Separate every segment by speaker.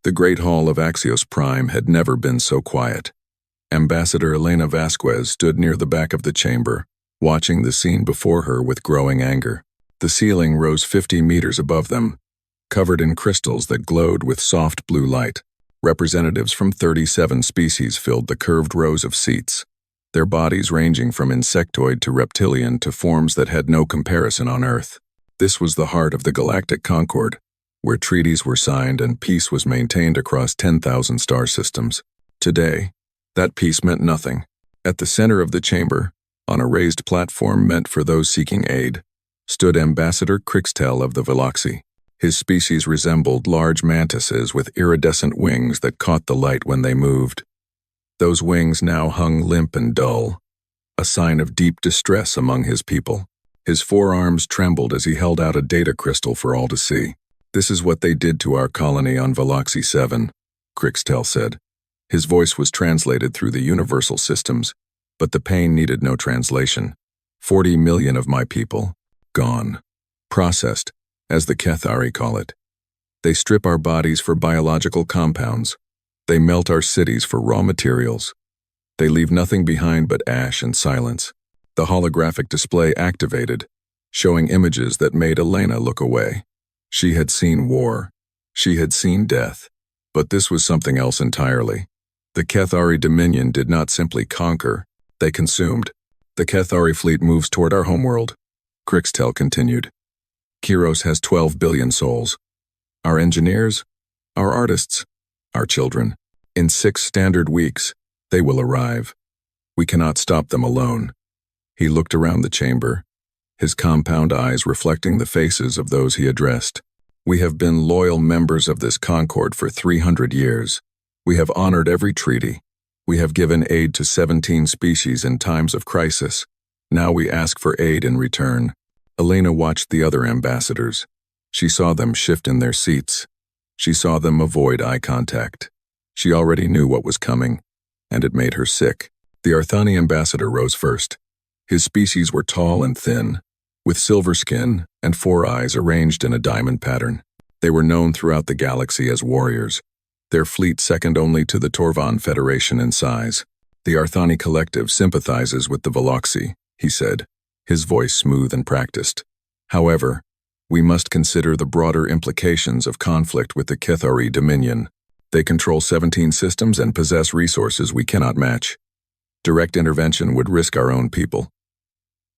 Speaker 1: The Great Hall of Axios Prime had never been so quiet. Ambassador Elena Vasquez stood near the back of the chamber, watching the scene before her with growing anger. The ceiling rose 50 meters above them, covered in crystals that glowed with soft blue light. Representatives from 37 species filled the curved rows of seats, their bodies ranging from insectoid to reptilian to forms that had no comparison on Earth. This was the heart of the Galactic Concord, where treaties were signed and peace was maintained across 10,000 star systems. Today, that peace meant nothing. At the center of the chamber, on a raised platform meant for those seeking aid, stood Ambassador Crixtel of the Veloxy. His species resembled large mantises with iridescent wings that caught the light when they moved. Those wings now hung limp and dull, a sign of deep distress among his people. His forearms trembled as he held out a data crystal for all to see. "This is what they did to our colony on Veloxy 7, Crixtel said. His voice was translated through the universal systems, but the pain needed no translation. 40 million of my people, gone. Processed, as the Kethari call it. They strip our bodies for biological compounds. They melt our cities for raw materials. They leave nothing behind but ash and silence." The holographic display activated, showing images that made Elena look away. She had seen war. She had seen death. But this was something else entirely. The Kethari Dominion did not simply conquer, they consumed. "The Kethari fleet moves toward our homeworld," Crixtel continued. "Kiros has 12 billion souls. Our engineers, our artists, our children. In 6 standard weeks, they will arrive. We cannot stop them alone." He looked around the chamber, his compound eyes reflecting the faces of those he addressed. "We have been loyal members of this Concord for 300 years. We have honored every treaty. We have given aid to 17 species in times of crisis. Now we ask for aid in return." Elena watched the other ambassadors. She saw them shift in their seats. She saw them avoid eye contact. She already knew what was coming, and it made her sick. The Arthani ambassador rose first. His species were tall and thin, with silver skin and 4 eyes arranged in a diamond pattern. They were known throughout the galaxy as warriors, their fleet second only to the Torvan Federation in size. "The Arthani Collective sympathizes with the Veloxy," he said, his voice smooth and practiced. "However, we must consider the broader implications of conflict with the Kethari Dominion. They control 17 systems and possess resources we cannot match. Direct intervention would risk our own people."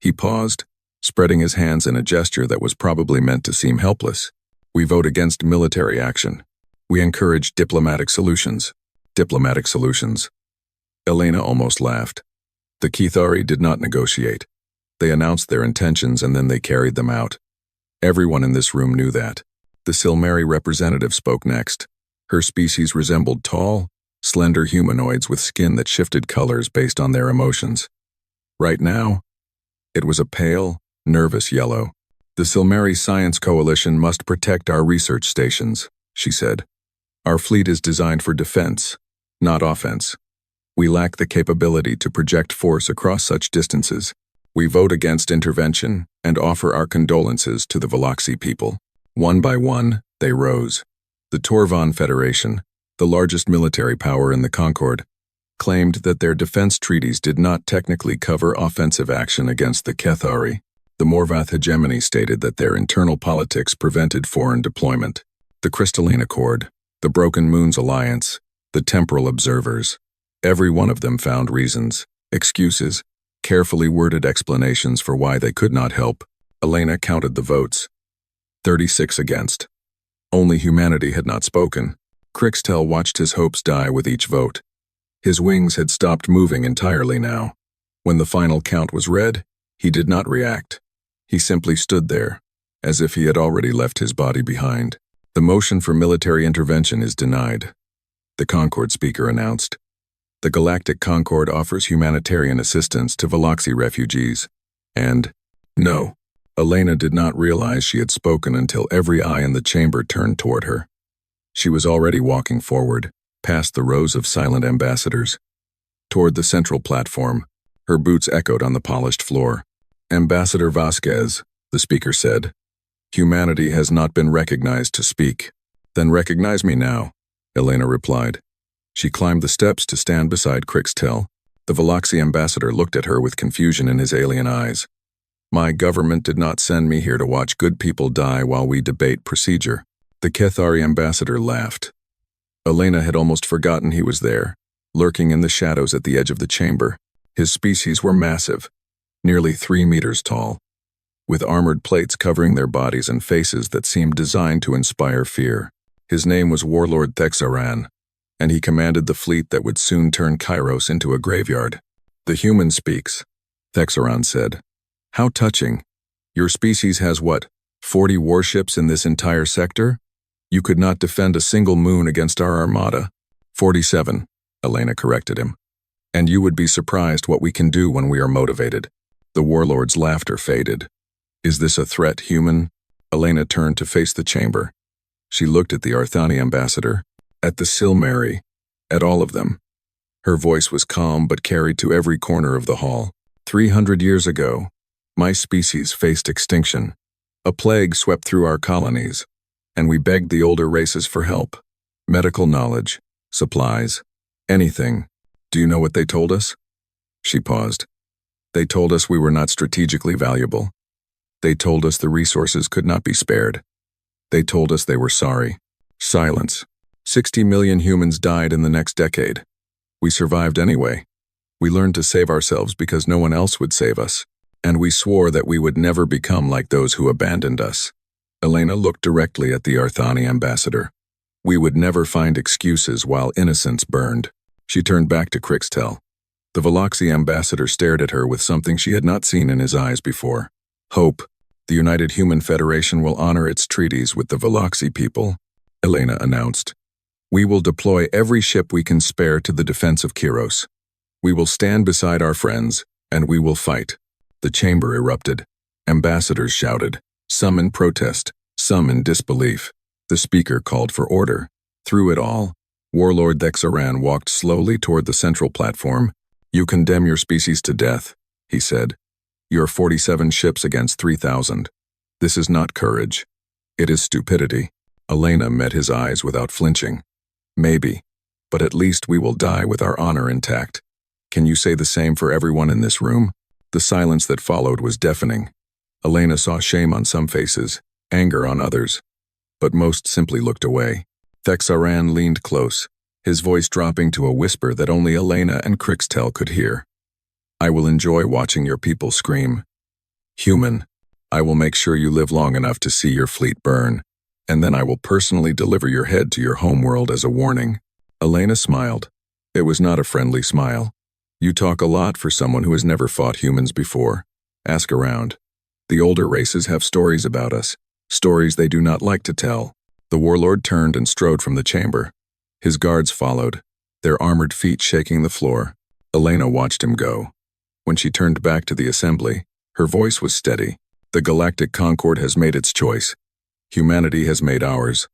Speaker 1: He paused, spreading his hands in a gesture that was probably meant to seem helpless. "We vote against military action. We encourage diplomatic solutions." Diplomatic solutions. Elena almost laughed. The Kethari did not negotiate. They announced their intentions and then they carried them out. Everyone in this room knew that. The Silmeri representative spoke next. Her species resembled tall, slender humanoids with skin that shifted colors based on their emotions. Right now, it was a pale, nervous yellow. "The Silmeri Science Coalition must protect our research stations," she said. "Our fleet is designed for defense, not offense. We lack the capability to project force across such distances. We vote against intervention and offer our condolences to the Veloxy people." One by one, they rose. The Torvan Federation, the largest military power in the Concord, claimed that their defense treaties did not technically cover offensive action against the Kethari. The Morvath hegemony stated that their internal politics prevented foreign deployment. The Crystalline Accord, the Broken Moons Alliance, the Temporal Observers, every one of them found reasons, excuses, carefully worded explanations for why they could not help. Elena counted the votes. 36 against. Only humanity had not spoken. Crixtel watched his hopes die with each vote. His wings had stopped moving entirely now. When the final count was read, he did not react. He simply stood there, as if he had already left his body behind. "The motion for military intervention is denied," the Concord speaker announced. "The Galactic Concord offers humanitarian assistance to Veloxy refugees. And, no." Elena did not realize she had spoken until every eye in the chamber turned toward her. She was already walking forward, past the rows of silent ambassadors. Toward the central platform, her boots echoed on the polished floor. "Ambassador Vasquez," the speaker said, "humanity has not been recognized to speak. Then recognize me now, Elena replied. She climbed the steps to stand beside Krixtel. The Veloxi ambassador looked at her with confusion in his alien eyes. My government did not send me here to watch good people die while we debate procedure. The Kethari ambassador laughed. Elena had almost forgotten he was there, lurking in the shadows at the edge of the chamber. His species were massive, nearly 3 meters tall, with armored plates covering their bodies and faces that seemed designed to inspire fear. His name was Warlord Thexaran, and he commanded the fleet that would soon turn Kairos into a graveyard. The human speaks, Thexaran said. How touching. Your species has what, 40 warships in this entire sector? You could not defend a single moon against our armada. 47, Elena corrected him. And you would be surprised what we can do when we are motivated. The warlord's laughter faded. Is this a threat, human? Elena turned to face the chamber. She looked at the Arthani ambassador, at the Silmari, at all of them. Her voice was calm but carried to every corner of the hall. 300 years ago, my species faced extinction. A plague swept through our colonies, and we begged the older races for help. Medical knowledge, supplies, anything. Do you know what they told us? She paused. They told us we were not strategically valuable. They told us the resources could not be spared. They told us they were sorry. Silence. 60 million humans died in the next decade. We survived anyway. We learned to save ourselves because no one else would save us, and we swore that we would never become like those who abandoned us. Elena looked directly at the Arthani ambassador. We would never find excuses while innocence burned. She turned back to Krixtel. The Veloxi ambassador stared at her with something she had not seen in his eyes before. Hope. The United Human Federation will honor its treaties with the Veloxi people, Elena announced. We will deploy every ship we can spare to the defense of Kairos. We will stand beside our friends, and we will fight. The chamber erupted. Ambassadors shouted, some in protest, some in disbelief. The speaker called for order. Through it all, Warlord Thexaran walked slowly toward the central platform. You condemn your species to death, he said. Your 47 ships against 3,000. This is not courage. It is stupidity. Elena met his eyes without flinching. Maybe, but at least we will die with our honor intact. Can you say the same for everyone in this room? The silence that followed was deafening. Elena saw shame on some faces, anger on others, but most simply looked away. Thexaran leaned close, his voice dropping to a whisper that only Elena and Krixtel could hear. I will enjoy watching your people scream. Human, I will make sure you live long enough to see your fleet burn, and then I will personally deliver your head to your homeworld as a warning. Elena smiled. It was not a friendly smile. You talk a lot for someone who has never fought humans before. Ask around. The older races have stories about us, stories they do not like to tell. The warlord turned and strode from the chamber. His guards followed, their armored feet shaking the floor. Elena watched him go. When she turned back to the assembly, her voice was steady. The Galactic Concord has made its choice. Humanity has made ours.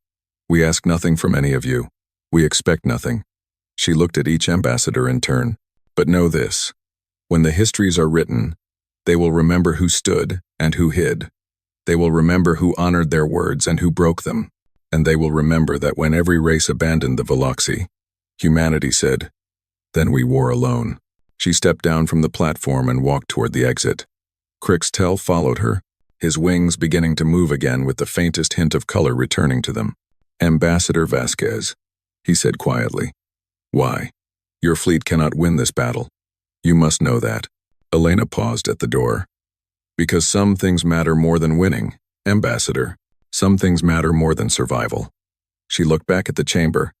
Speaker 1: We ask nothing from any of you. We expect nothing. She looked at each ambassador in turn. But know this. When the histories are written, they will remember who stood and who hid. They will remember who honored their words and who broke them. And they will remember that when every race abandoned the Veloxi, humanity said, then we war alone. She stepped down from the platform and walked toward the exit. Krixtel followed her, his wings beginning to move again with the faintest hint of color returning to them. Ambassador Vasquez, he said quietly. Why? Your fleet cannot win this battle. You must know that. Elena paused at the door. Because some things matter more than winning, Ambassador. Some things matter more than survival. She looked back at the chamber,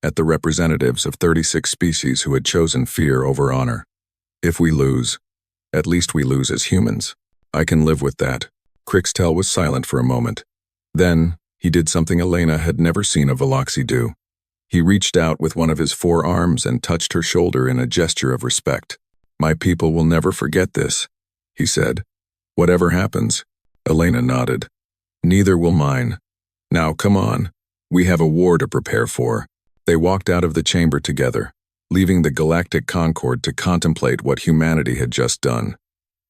Speaker 1: at the representatives of 36 species who had chosen fear over honor. If we lose, at least we lose as humans. I can live with that. Krixtel was silent for a moment. Then, he did something Elena had never seen a Veloxi do. He reached out with one of his forearms and touched her shoulder in a gesture of respect. My people will never forget this, he said. Whatever happens, Elena nodded. Neither will mine. Now, come on. We have a war to prepare for. They walked out of the chamber together, leaving the Galactic Concord to contemplate what humanity had just done.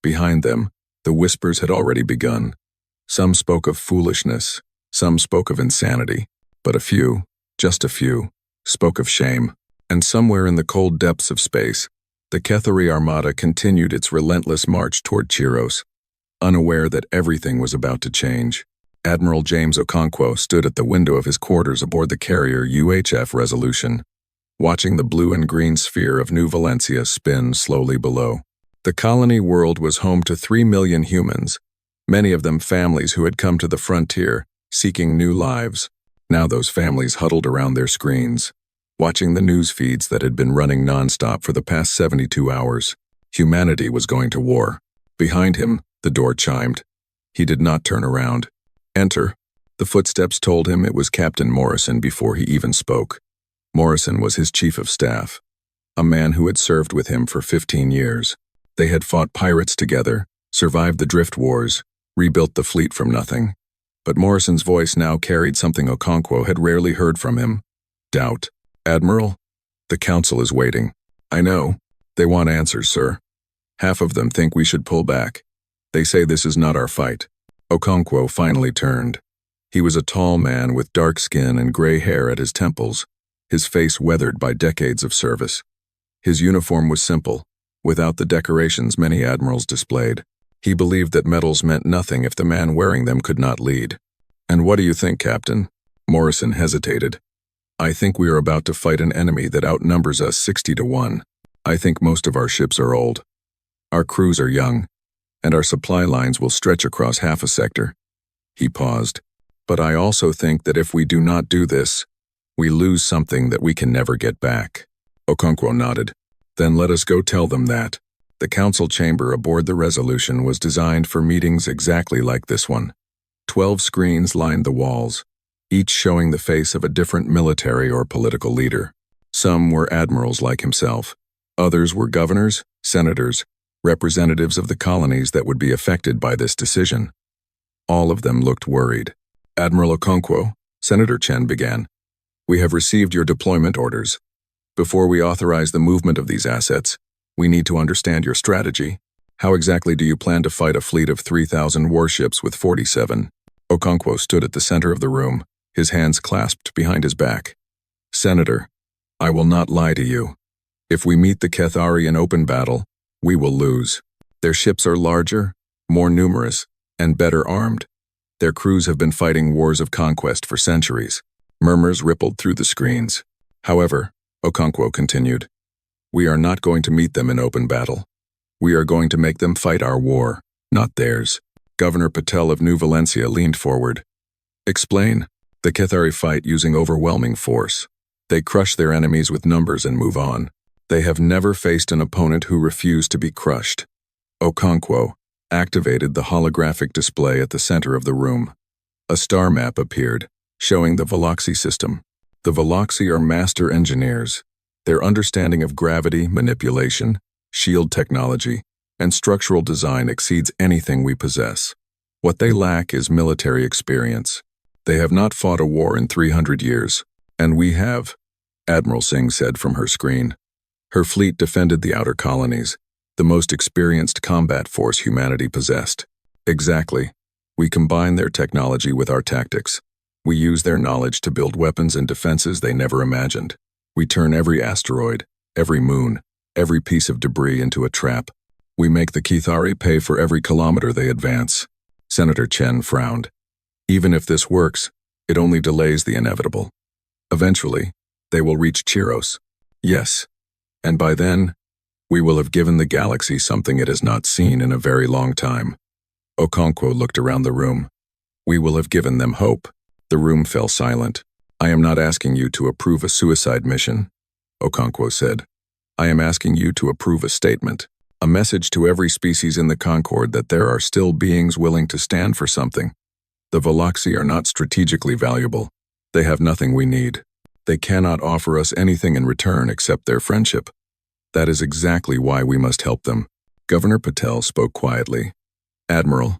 Speaker 1: Behind them, the whispers had already begun. Some spoke of foolishness, some spoke of insanity, but a few, just a few, spoke of shame. And somewhere in the cold depths of space, the Kethari Armada continued its relentless march toward Chiros, unaware that everything was about to change. Admiral James Okonkwo stood at the window of his quarters aboard the carrier UHF Resolution, watching the blue and green sphere of New Valencia spin slowly below. The colony world was home to 3 million humans, many of them families who had come to the frontier, seeking new lives. Now those families huddled around their screens, watching the news feeds that had been running nonstop for the past 72 hours. Humanity was going to war. Behind him, the door chimed. He did not turn around. Enter. The footsteps told him it was Captain Morrison before he even spoke. Morrison was his chief of staff, a man who had served with him for 15 years. They had fought pirates together, survived the drift wars, rebuilt the fleet from nothing. But Morrison's voice now carried something Okonkwo had rarely heard from him. Doubt. Admiral? The council is waiting. I know. They want answers, sir. Half of them think we should pull back. They say this is not our fight. Okonkwo finally turned. He was a tall man with dark skin and gray hair at his temples, his face weathered by decades of service. His uniform was simple, without the decorations many admirals displayed. He believed that medals meant nothing if the man wearing them could not lead. And what do you think, Captain? Morrison hesitated. I think we are about to fight an enemy that outnumbers us 60-1. I think most of our ships are old. Our crews are young, and our supply lines will stretch across half a sector. He paused. But I also think that if we do not do this, we lose something that we can never get back. Okonkwo nodded. Then let us go tell them that. The council chamber aboard the Resolution was designed for meetings exactly like this one. 12 screens lined the walls, each showing the face of a different military or political leader. Some were admirals like himself. Others were governors, senators, representatives of the colonies that would be affected by this decision. All of them looked worried. Admiral Okonkwo, Senator Chen began. We have received your deployment orders. Before we authorize the movement of these assets, we need to understand your strategy. How exactly do you plan to fight a fleet of 3,000 warships with 47? Okonkwo stood at the center of the room, his hands clasped behind his back. Senator, I will not lie to you. If we meet the Kethari in open battle, we will lose. Their ships are larger, more numerous, and better armed. Their crews have been fighting wars of conquest for centuries. Murmurs rippled through the screens. However, Okonkwo continued, we are not going to meet them in open battle. We are going to make them fight our war, not theirs. Governor Patel of New Valencia leaned forward. Explain. The Kethari fight using overwhelming force. They crush their enemies with numbers and move on. They have never faced an opponent who refused to be crushed. Okonkwo activated the holographic display at the center of the room. A star map appeared, showing the Veloxy system. The Veloxy are master engineers. Their understanding of gravity, manipulation, shield technology, and structural design exceeds anything we possess. What they lack is military experience. They have not fought a war in 300 years, and we have, Admiral Singh said from her screen. Her fleet defended the outer colonies, the most experienced combat force humanity possessed. Exactly. We combine their technology with our tactics. We use their knowledge to build weapons and defenses they never imagined. We turn every asteroid, every moon, every piece of debris into a trap. We make the Kethari pay for every kilometer they advance. Senator Chen frowned. Even if this works, it only delays the inevitable. Eventually, they will reach Chiros. Yes. And by then, we will have given the galaxy something it has not seen in a very long time. Okonkwo looked around the room. We will have given them hope. The room fell silent. I am not asking you to approve a suicide mission, Okonkwo said. I am asking you to approve a statement, a message to every species in the Concord that there are still beings willing to stand for something. The Veloxy are not strategically valuable. They have nothing we need. They cannot offer us anything in return except their friendship. That is exactly why we must help them. Governor Patel spoke quietly. Admiral,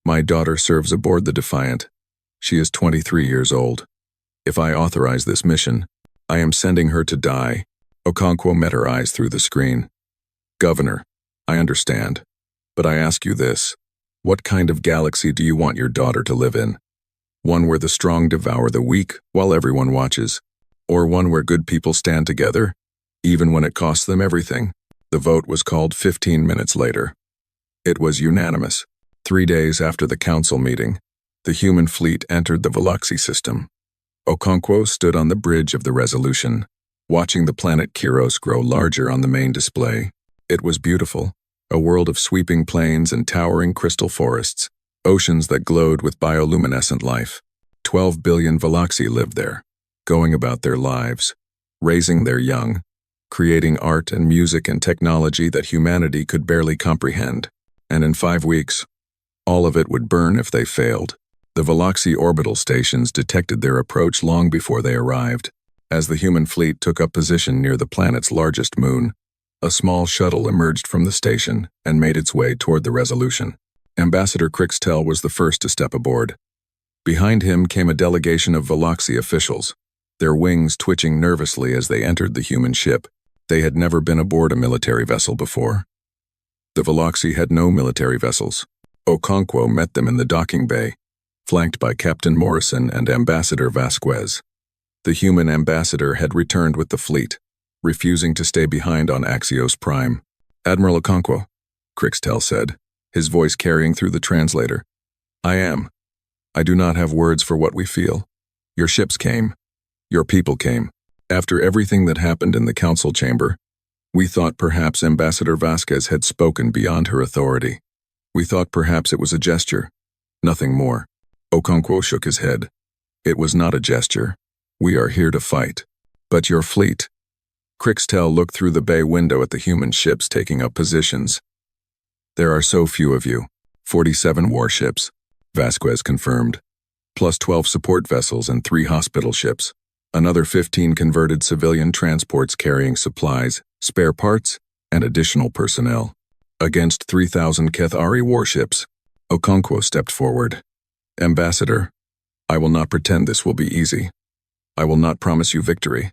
Speaker 1: my daughter serves aboard the Defiant. She is 23 years old. If I authorize this mission, I am sending her to die. Okonkwo met her eyes through the screen. Governor, I understand. But I ask you this. What kind of galaxy do you want your daughter to live in? One where the strong devour the weak while everyone watches? Or one where good people stand together, even when it costs them everything? The vote was called 15 minutes later. It was unanimous. 3 days after the council meeting, the human fleet entered the Veloxy system. Okonkwo stood on the bridge of the Resolution, watching the planet Kiros grow larger on the main display. It was beautiful, a world of sweeping plains and towering crystal forests, oceans that glowed with bioluminescent life. 12 billion Veloxy lived there, going about their lives, raising their young, creating art and music and technology that humanity could barely comprehend. And in 5 weeks, all of it would burn if they failed. The Veloxy orbital stations detected their approach long before they arrived. As the human fleet took up position near the planet's largest moon, a small shuttle emerged from the station and made its way toward the Resolution. Ambassador Crixtel was the first to step aboard. Behind him came a delegation of Veloxy officials, their wings twitching nervously as they entered the human ship. They had never been aboard a military vessel before. The Veloxy had no military vessels. Okonkwo met them in the docking bay, flanked by Captain Morrison and Ambassador Vasquez. The human ambassador had returned with the fleet, refusing to stay behind on Axios Prime. "Admiral Okonkwo," Crixtel said, his voice carrying through the translator. I do not have words for what we feel. Your ships came. Your people came. After everything that happened in the council chamber, we thought perhaps Ambassador Vasquez had spoken beyond her authority. We thought perhaps it was a gesture, nothing more." Okonkwo shook his head. "It was not a gesture. We are here to fight. But your fleet." Crixtel looked through the bay window at the human ships taking up positions. "There are so few of you. 47 warships," Vasquez confirmed, plus 12 support vessels and 3 hospital ships. Another 15 converted civilian transports carrying supplies, spare parts, and additional personnel. Against 3,000 Kethari warships, Okonkwo stepped forward. "Ambassador, I will not pretend this will be easy. I will not promise you victory.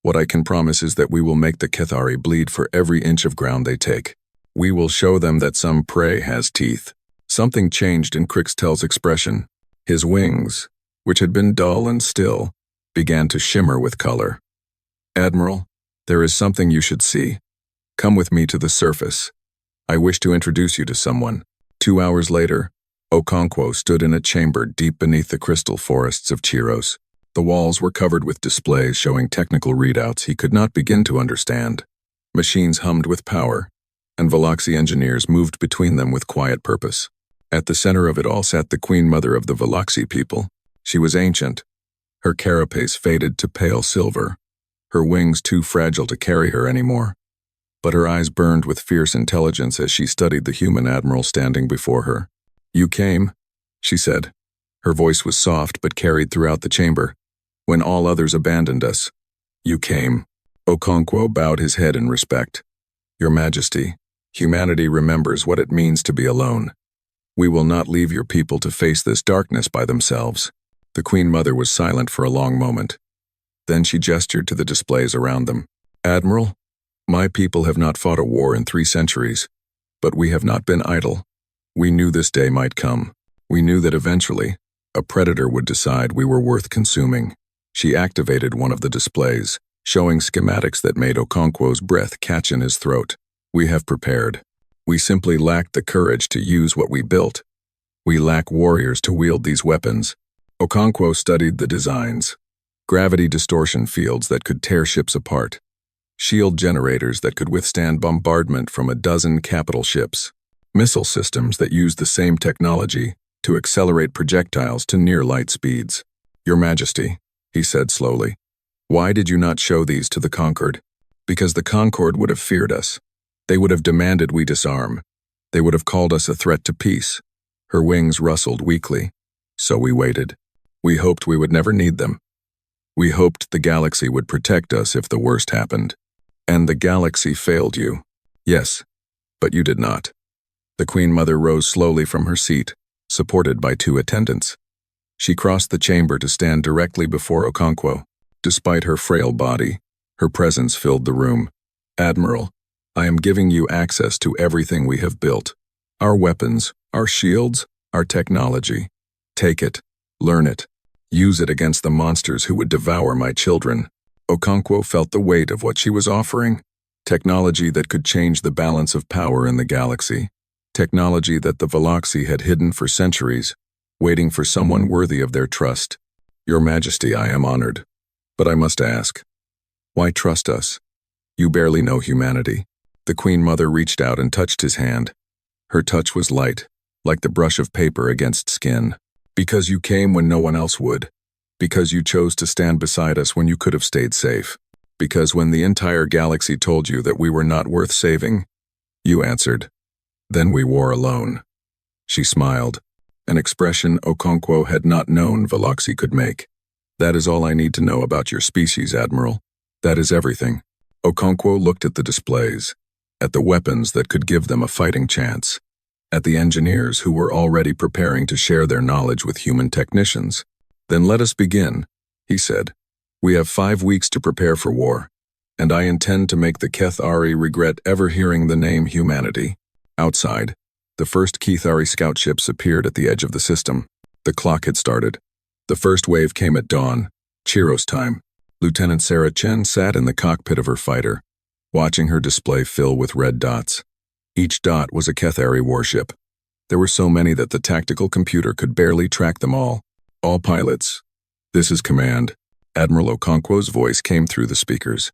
Speaker 1: What I can promise is that we will make the Kethari bleed for every inch of ground they take. We will show them that some prey has teeth." Something changed in Crixtel's expression. His wings, which had been dull and still, began to shimmer with color. "Admiral, there is something you should see. Come with me to the surface. I wish to introduce you to someone." 2 hours later, Okonkwo stood in a chamber deep beneath the crystal forests of Chiros. The walls were covered with displays showing technical readouts he could not begin to understand. Machines hummed with power, and Veloxy engineers moved between them with quiet purpose. At the center of it all sat the Queen Mother of the Veloxy people. She was ancient, her carapace faded to pale silver, her wings too fragile to carry her anymore. But her eyes burned with fierce intelligence as she studied the human admiral standing before her. "You came," she said. Her voice was soft but carried throughout the chamber. "When all others abandoned us, you came." Okonkwo bowed his head in respect. "Your Majesty, humanity remembers what it means to be alone. We will not leave your people to face this darkness by themselves." The Queen Mother was silent for a long moment. Then she gestured to the displays around them. "Admiral, my people have not fought a war in 3 centuries, but we have not been idle. We knew this day might come. We knew that eventually, a predator would decide we were worth consuming." She activated one of the displays, showing schematics that made Okonkwo's breath catch in his throat. "We have prepared. We simply lacked the courage to use what we built. We lack warriors to wield these weapons." Okonkwo studied the designs. Gravity distortion fields that could tear ships apart. Shield generators that could withstand bombardment from a dozen capital ships. Missile systems that used the same technology to accelerate projectiles to near light speeds. "Your Majesty," he said slowly, "why did you not show these to the Concord?" "Because the Concord would have feared us. They would have demanded we disarm. They would have called us a threat to peace." Her wings rustled weakly. "So we waited. We hoped we would never need them. We hoped the galaxy would protect us if the worst happened. And the galaxy failed you. Yes, but you did not." The Queen Mother rose slowly from her seat, supported by 2 attendants. She crossed the chamber to stand directly before Okonkwo. Despite her frail body, her presence filled the room. "Admiral, I am giving you access to everything we have built. Our weapons, our shields, our technology. Take it, learn it, use it against the monsters who would devour my children." Okonkwo felt the weight of what she was offering. Technology that could change the balance of power in the galaxy. Technology that the Veloxi had hidden for centuries, waiting for someone worthy of their trust. Your Majesty, I am honored. But I must ask, why trust us? You barely know humanity. The Queen Mother reached out and touched his hand. Her touch was light, like the brush of paper against skin. Because you came when no one else would. Because you chose to stand beside us when you could have stayed safe. Because when the entire galaxy told you that we were not worth saving, you answered. Then we war alone. She smiled, an expression Okonkwo had not known Veloxi could make. That is all I need to know about your species, Admiral. That is everything. Okonkwo looked at the displays, at the weapons that could give them a fighting chance, at the engineers who were already preparing to share their knowledge with human technicians. Then let us begin, he said. We have 5 weeks to prepare for war, and I intend to make the Kethari regret ever hearing the name humanity. Outside, the first Kethari scout ships appeared at the edge of the system. The clock had started. The first wave came at dawn, Chiros time. Lieutenant Sarah Chen sat in the cockpit of her fighter, watching her display fill with red dots. Each dot was a Kethari warship. There were so many that the tactical computer could barely track them all. All pilots. This is command. Admiral Okonkwo's voice came through the speakers.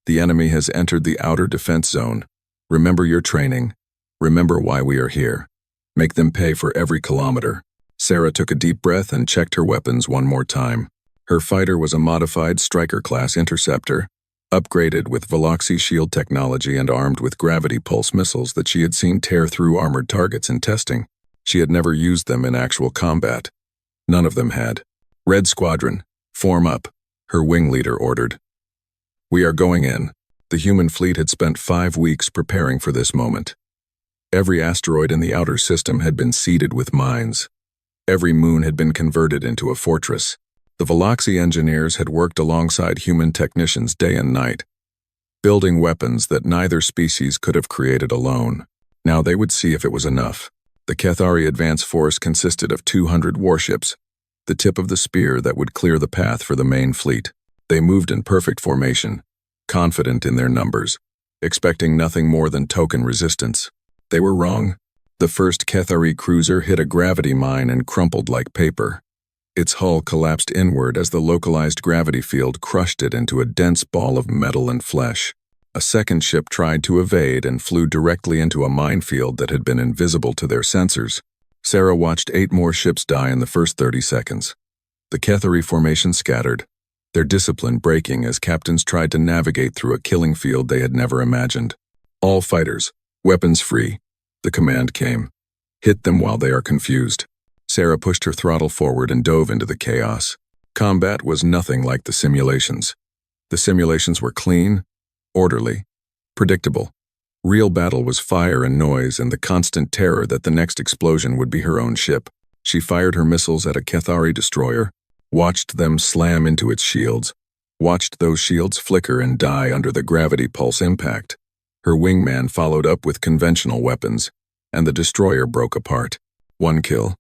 Speaker 1: The enemy has entered the outer defense zone. Remember your training. Remember why we are here. Make them pay for every kilometer. Sarah took a deep breath and checked her weapons one more time. Her fighter was a modified Striker-class interceptor, upgraded with Veloxi shield technology and armed with gravity pulse missiles that she had seen tear through armored targets in testing. She had never used them in actual combat. None of them had. Red Squadron, form up, her wing leader ordered. We are going in. The human fleet had spent 5 weeks preparing for this moment. Every asteroid in the outer system had been seeded with mines. Every moon had been converted into a fortress. The Veloxi engineers had worked alongside human technicians day and night, building weapons that neither species could have created alone. Now they would see if it was enough. The Kethari advance force consisted of 200 warships, the tip of the spear that would clear the path for the main fleet. They moved in perfect formation, confident in their numbers, expecting nothing more than token resistance. They were wrong. The first Kethari cruiser hit a gravity mine and crumpled like paper. Its hull collapsed inward as the localized gravity field crushed it into a dense ball of metal and flesh. A second ship tried to evade and flew directly into a minefield that had been invisible to their sensors. Sarah watched 8 more ships die in the first 30 seconds. The Kethari formation scattered, their discipline breaking as captains tried to navigate through a killing field they had never imagined. All fighters, weapons free. The command came. Hit them while they are confused. Sarah pushed her throttle forward and dove into the chaos. Combat was nothing like the simulations. The simulations were clean, orderly, predictable. Real battle was fire and noise and the constant terror that the next explosion would be her own ship. She fired her missiles at a Kethari destroyer, watched them slam into its shields, watched those shields flicker and die under the gravity pulse impact. Her wingman followed up with conventional weapons, and the destroyer broke apart. 1 kill.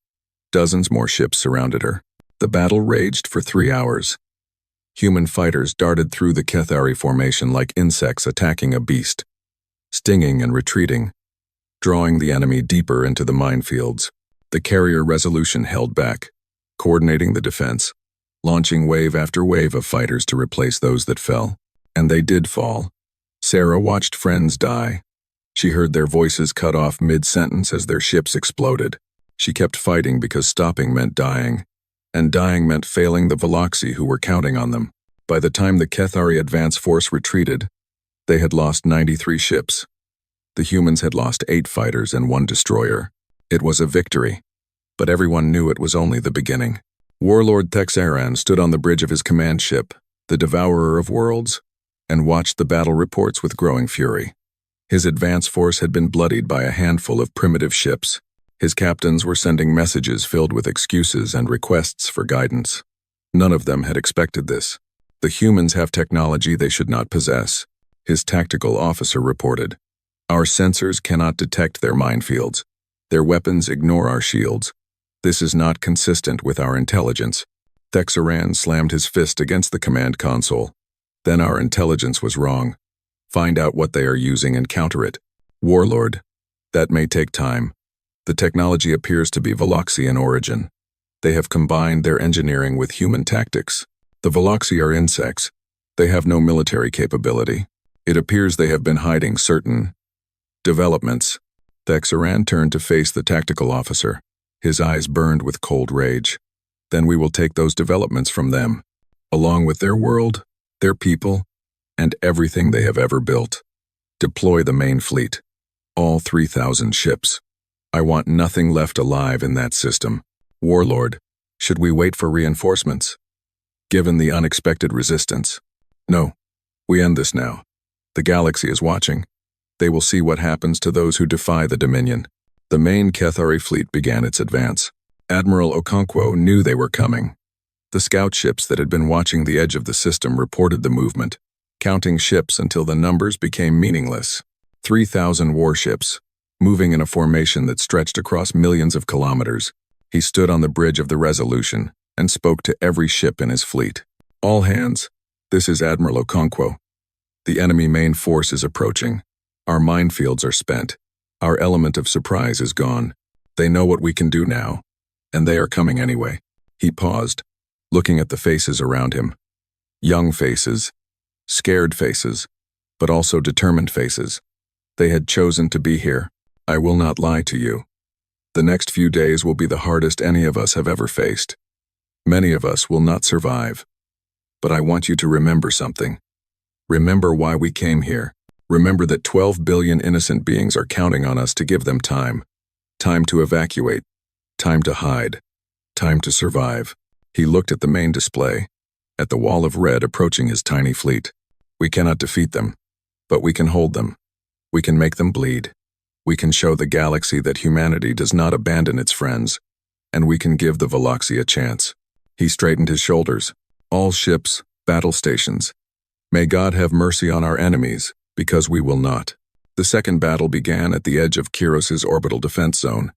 Speaker 1: Dozens more ships surrounded her. The battle raged for 3 hours. Human fighters darted through the Kethari formation like insects attacking a beast, stinging and retreating, drawing the enemy deeper into the minefields. The carrier Resolution held back, coordinating the defense, launching wave after wave of fighters to replace those that fell. And they did fall. Sarah watched friends die. She heard their voices cut off mid-sentence as their ships exploded. She kept fighting because stopping meant dying, and dying meant failing the Veloxi who were counting on them. By the time the Kethari advance force retreated, they had lost 93 ships. The humans had lost 8 fighters and 1 destroyer. It was a victory, but everyone knew it was only the beginning. Warlord Thexaran stood on the bridge of his command ship, the Devourer of Worlds, and watched the battle reports with growing fury. His advance force had been bloodied by a handful of primitive ships. His captains were sending messages filled with excuses and requests for guidance. None of them had expected this. The humans have technology they should not possess, his tactical officer reported. Our sensors cannot detect their minefields. Their weapons ignore our shields. This is not consistent with our intelligence. Thexaran slammed his fist against the command console. Then our intelligence was wrong. Find out what they are using and counter it. Warlord. That may take time. The technology appears to be Veloxi in origin. They have combined their engineering with human tactics. The Veloxi are insects. They have no military capability. It appears they have been hiding certain developments. Thexaran turned to face the tactical officer. His eyes burned with cold rage. Then we will take those developments from them, along with their world, their people, and everything they have ever built. Deploy the main fleet. All 3,000 ships. I want nothing left alive in that system. Warlord, should we wait for reinforcements? Given the unexpected resistance. No. We end this now. The galaxy is watching. They will see what happens to those who defy the Dominion. The main Kethari fleet began its advance. Admiral Okonkwo knew they were coming. The scout ships that had been watching the edge of the system reported the movement, counting ships until the numbers became meaningless. 3,000 warships, moving in a formation that stretched across millions of kilometers. He stood on the bridge of the Resolution and spoke to every ship in his fleet. All hands, this is Admiral Okonkwo. The enemy main force is approaching. Our minefields are spent. Our element of surprise is gone. They know what we can do now, and they are coming anyway. He paused, looking at the faces around him. Young faces, scared faces, but also determined faces. They had chosen to be here. I will not lie to you. The next few days will be the hardest any of us have ever faced. Many of us will not survive. But I want you to remember something. Remember why we came here. Remember that 12 billion innocent beings are counting on us to give them time. Time to evacuate. Time to hide. Time to survive. He looked at the main display, at the wall of red approaching his tiny fleet. We cannot defeat them, but we can hold them. We can make them bleed. We can show the galaxy that humanity does not abandon its friends, and we can give the Veloxi a chance. He straightened his shoulders. All ships, battle stations. May God have mercy on our enemies, because we will not. The second battle began at the edge of Kiros's orbital defense zone.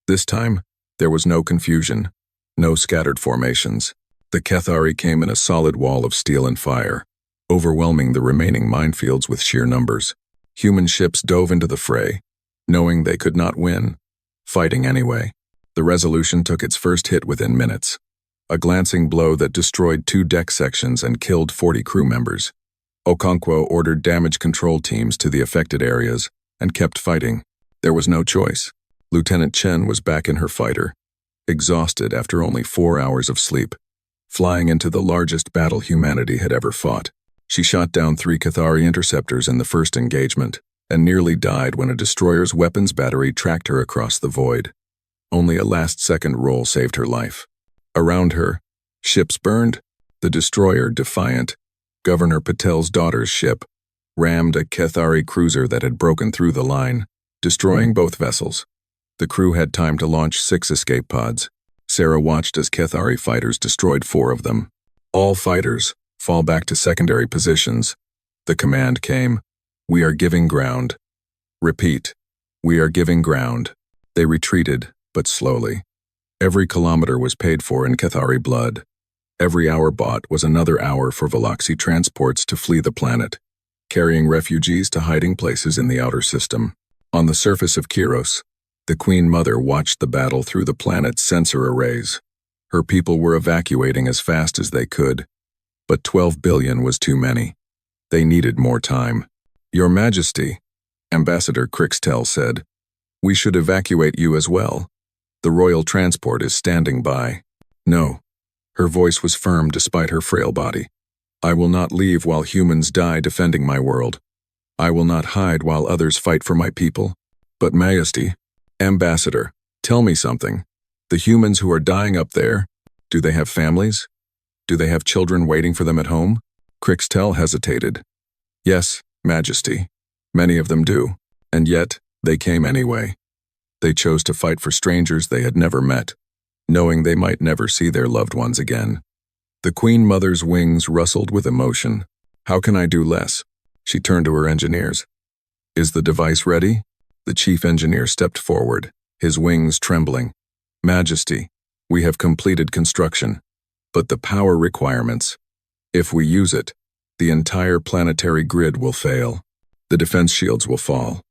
Speaker 1: This time, there was no confusion, no scattered formations. The Kethari came in a solid wall of steel and fire, overwhelming the remaining minefields with sheer numbers. Human ships dove into the fray, knowing they could not win, fighting anyway. The Resolution took its first hit within minutes. A glancing blow that destroyed 2 deck sections and killed 40 crew members. Okonkwo ordered damage control teams to the affected areas and kept fighting. There was no choice. Lieutenant Chen was back in her fighter, exhausted after only 4 hours of sleep, flying into the largest battle humanity had ever fought. She shot down 3 Kethari interceptors in the first engagement and nearly died when a destroyer's weapons battery tracked her across the void. Only a last-second roll saved her life. Around her, ships burned. The destroyer, Defiant, Governor Patel's daughter's ship, rammed a Kethari cruiser that had broken through the line, destroying both vessels. The crew had time to launch 6 escape pods. Sarah watched as Kethari fighters destroyed 4 of them. All fighters, fall back to secondary positions. The command came, we are giving ground. Repeat, we are giving ground. They retreated, but slowly. Every kilometer was paid for in Kethari blood. Every hour bought was another hour for Veloxi transports to flee the planet, carrying refugees to hiding places in the outer system. On the surface of Kiros, the Queen Mother watched the battle through the planet's sensor arrays. Her people were evacuating as fast as they could, but 12 billion was too many. They needed more time. Your Majesty, Ambassador Crixtel said, we should evacuate you as well. The royal transport is standing by. No. Her voice was firm despite her frail body. I will not leave while humans die defending my world. I will not hide while others fight for my people. But Majesty, Ambassador, tell me something. The humans who are dying up there, do they have families? Do they have children waiting for them at home? Crixtel hesitated. Yes, Majesty. Many of them do. And yet, they came anyway. They chose to fight for strangers they had never met, knowing they might never see their loved ones again. The Queen Mother's wings rustled with emotion. How can I do less? She turned to her engineers. Is the device ready? The chief engineer stepped forward, his wings trembling. Majesty, we have completed construction, but the power requirements. If we use it, The entire planetary grid will fail. The defense shields will fall.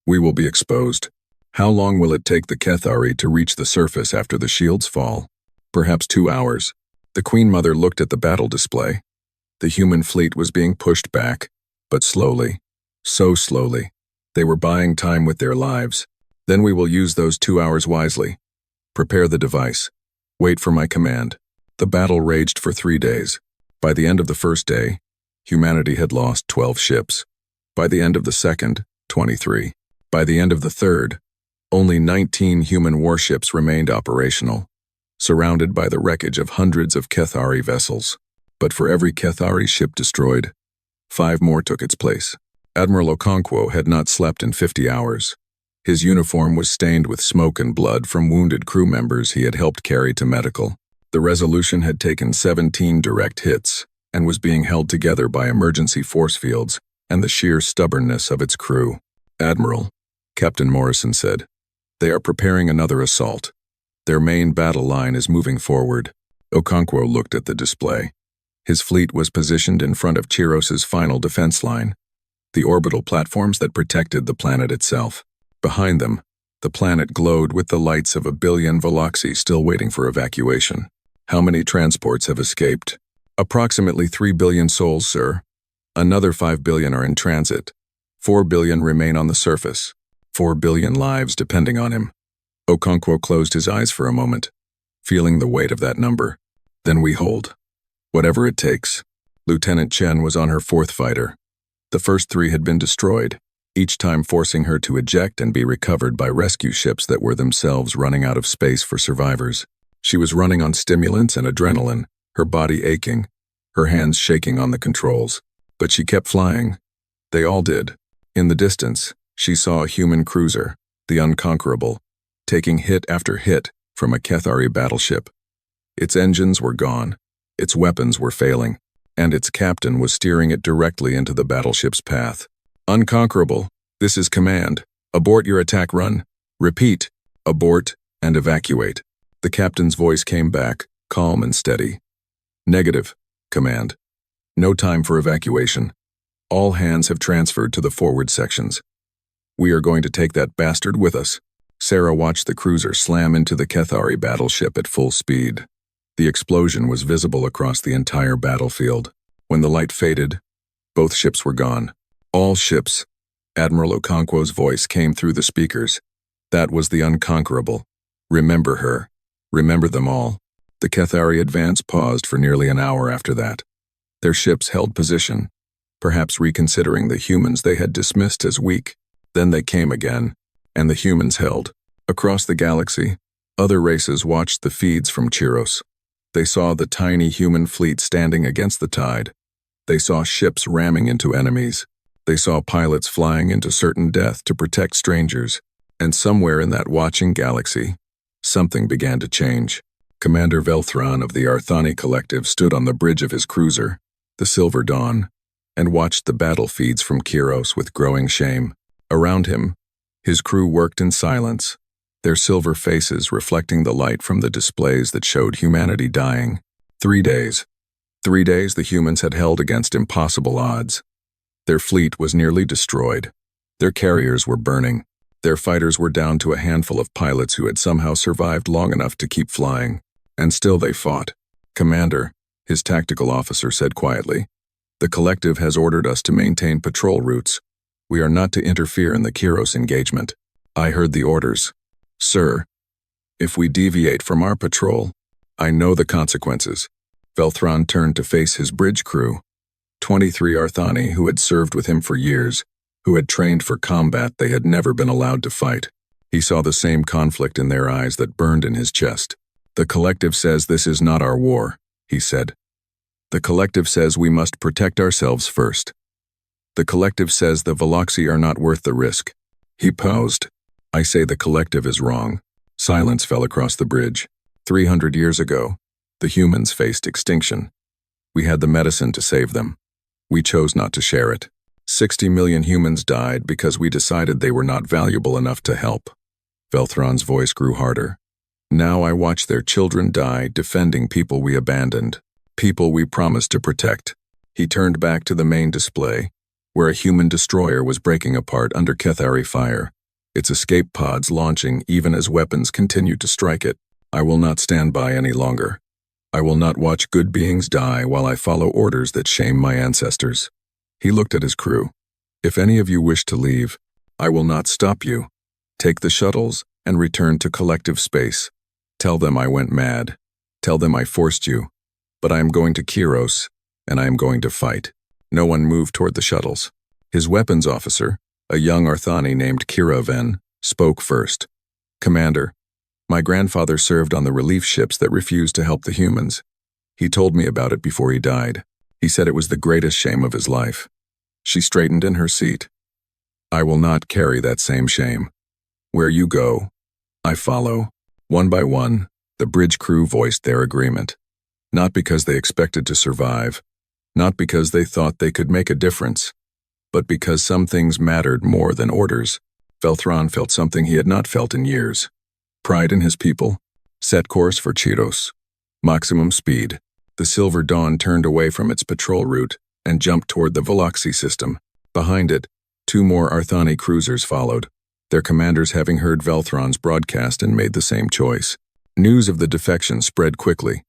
Speaker 1: We will be exposed. How long will it take the Kethari to reach the surface after the shields fall? Perhaps 2 hours. The Queen Mother looked at the battle display. The human fleet was being pushed back, but slowly. So slowly. They were buying time with their lives. Then we will use those 2 hours wisely. Prepare the device. Wait for my command. The battle raged for 3 days. By the end of the first day, humanity had lost 12 ships. By the end of the second, 23. By the end of the third, only 19 human warships remained operational, surrounded by the wreckage of hundreds of Kethari vessels. But for every Kethari ship destroyed, 5 more took its place. Admiral Okonkwo had not slept in 50 hours. His uniform was stained with smoke and blood from wounded crew members he had helped carry to medical. The Resolution had taken 17 direct hits and was being held together by emergency force fields and the sheer stubbornness of its crew. "Admiral," Captain Morrison said, "they are preparing another assault. Their main battle line is moving forward." Okonkwo looked at the display. His fleet was positioned in front of Chiros's final defense line, the orbital platforms that protected the planet itself. Behind them, the planet glowed with the lights of 1 billion Veloxi still waiting for evacuation. "How many transports have escaped?" "Approximately 3 billion souls, sir. Another 5 billion are in transit. 4 billion remain on the surface. 4 billion lives depending on him." Okonkwo closed his eyes for a moment, feeling the weight of that number. "Then we hold. Whatever it takes." Lieutenant Chen was on her 4th fighter. The first 3 had been destroyed, each time forcing her to eject and be recovered by rescue ships that were themselves running out of space for survivors. She was running on stimulants and adrenaline, her body aching, her hands shaking on the controls. But she kept flying. They all did. In the distance, she saw a human cruiser, the Unconquerable, taking hit after hit from a Kethari battleship. Its engines were gone, its weapons were failing, and its captain was steering it directly into the battleship's path. "Unconquerable, this is command. Abort your attack run. Repeat, abort and evacuate." The captain's voice came back, calm and steady. "Negative, command. No time for evacuation. All hands have transferred to the forward sections. We are going to take that bastard with us." Sarah watched the cruiser slam into the Kethari battleship at full speed. The explosion was visible across the entire battlefield. When the light faded, both ships were gone. "All ships." Admiral Okonkwo's voice came through the speakers. "That was the Unconquerable. Remember her. Remember them all." The Kethari advance paused for nearly an hour after that. Their ships held position, perhaps reconsidering the humans they had dismissed as weak. Then they came again, and the humans held. Across the galaxy, other races watched the feeds from Chiros. They saw the tiny human fleet standing against the tide. They saw ships ramming into enemies. They saw pilots flying into certain death to protect strangers. And somewhere in that watching galaxy, something began to change. Commander Velthron of the Arthani Collective stood on the bridge of his cruiser, the Silver Dawn, and watched the battle feeds from Chiros with growing shame. Around him, his crew worked in silence, their silver faces reflecting the light from the displays that showed humanity dying. 3 days. 3 days the humans had held against impossible odds. Their fleet was nearly destroyed. Their carriers were burning. Their fighters were down to a handful of pilots who had somehow survived long enough to keep flying. And still they fought. "Commander," his tactical officer said quietly, "the collective has ordered us to maintain patrol routes. We are not to interfere in the Chiros engagement." "I heard the orders, sir. If we deviate from our patrol, I know the consequences." Velthron turned to face his bridge crew, 23 Arthani who had served with him for years, who had trained for combat they had never been allowed to fight. He saw the same conflict in their eyes that burned in his chest. "The collective says this is not our war," he said. "The collective says we must protect ourselves first. The collective says the Veloxi are not worth the risk." He paused. "I say the collective is wrong." Silence fell across the bridge. 300 years ago, the humans faced extinction. We had the medicine to save them. We chose not to share it. 60 million humans died because we decided they were not valuable enough to help. Velthron's voice grew harder. "Now I watch their children die defending people we abandoned, people we promised to protect." He turned back to the main display, where a human destroyer was breaking apart under Kethari fire, its escape pods launching even as weapons continued to strike it. I will not stand by any longer. I will not watch good beings die while I follow orders that shame my ancestors. He looked at his crew. If any of you wish to leave, I will not stop you. Take the shuttles and return to collective space. Tell them I went mad. Tell them I forced you. But I am going to Kiros, and I am going to fight. No one moved toward the shuttles. His weapons officer, a young Arthani named Kiraven, spoke first. Commander, my grandfather served on the relief ships that refused to help the humans. He told me about it before he died. He said it was the greatest shame of his life. She straightened in her seat. I will not carry that same shame. Where you go, I follow. One by one, the bridge crew voiced their agreement. Not because they expected to survive, not because they thought they could make a difference, but because some things mattered more than orders. Velthron felt something he had not felt in years. Pride in his people. Set course for Chiros. Maximum speed. The Silver Dawn turned away from its patrol route and jumped toward the Veloxy system. Behind it, 2 more Arthani cruisers followed, their commanders having heard Velthron's broadcast and made the same choice. News of the defection spread quickly.